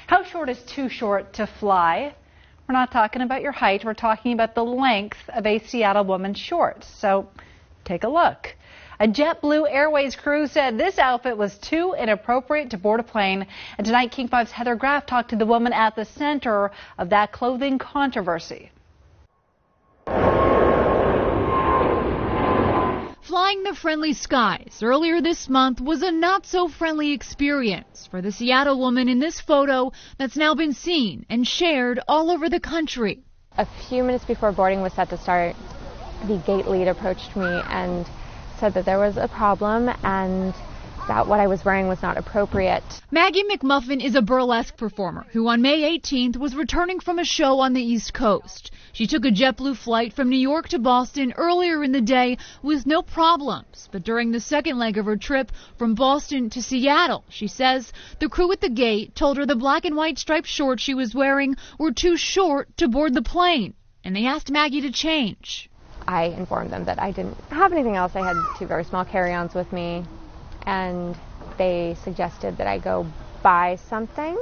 How short is too short to fly? We're not talking about your height. We're talking about the length of a Seattle woman's shorts. So take a look. A JetBlue Airways crew said this outfit was too inappropriate to board a plane. And tonight, King 5's Heather Graff talked to the woman at the center of that clothing controversy. Flying the friendly skies earlier this month was a not-so-friendly experience for the Seattle woman in this photo that's now been seen and shared all over the country. A few minutes before boarding was set to start, the gate lead approached me and said that there was a problem and that what I was wearing was not appropriate. Maggie McMuffin is a burlesque performer who on May 18th was returning from a show on the East Coast. She took a JetBlue flight from New York to Boston earlier in the day with no problems. But during the second leg of her trip from Boston to Seattle, she says the crew at the gate told her the black and white striped shorts she was wearing were too short to board the plane, and they asked Maggie to change. I informed them that I didn't have anything else. I had 2 very small carry-ons with me, and they suggested that I go buy something.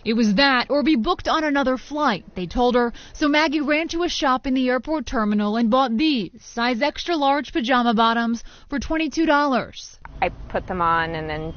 It was that or be booked on another flight, they told her, so Maggie ran to a shop in the airport terminal and bought these size extra large pajama bottoms for $22. I put them on and then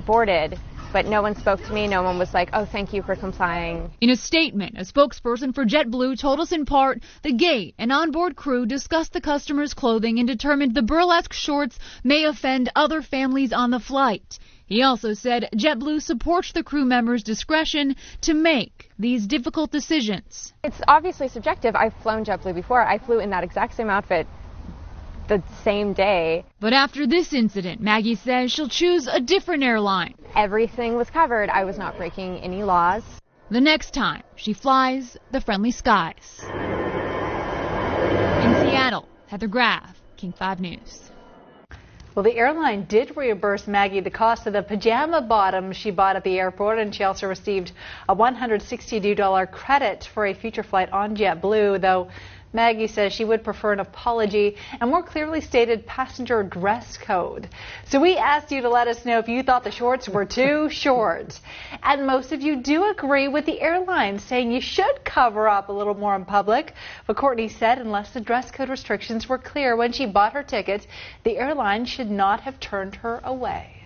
boarded, but no one spoke to me. No one was like, oh, thank you for complying. In a statement, a spokesperson for JetBlue told us in part the gate and onboard crew discussed the customer's clothing and determined the burlesque shorts may offend other families on the flight. He also said JetBlue supports the crew members' discretion to make these difficult decisions. It's obviously subjective. I've flown JetBlue before. I flew in that exact same outfit the same day. But after this incident, Maggie says she'll choose a different airline. Everything was covered. I was not breaking any laws. The next time she flies the friendly skies. In Seattle, Heather Graff, King 5 News. Well, the airline did reimburse Maggie the cost of the pajama bottoms she bought at the airport, and she also received a $162 credit for a future flight on JetBlue, though Maggie says she would prefer an apology and more clearly stated passenger dress code. So we asked you to let us know if you thought the shorts were too short. And most of you do agree with the airline, saying you should cover up a little more in public. But Courtney said unless the dress code restrictions were clear when she bought her ticket, the airline should not have turned her away.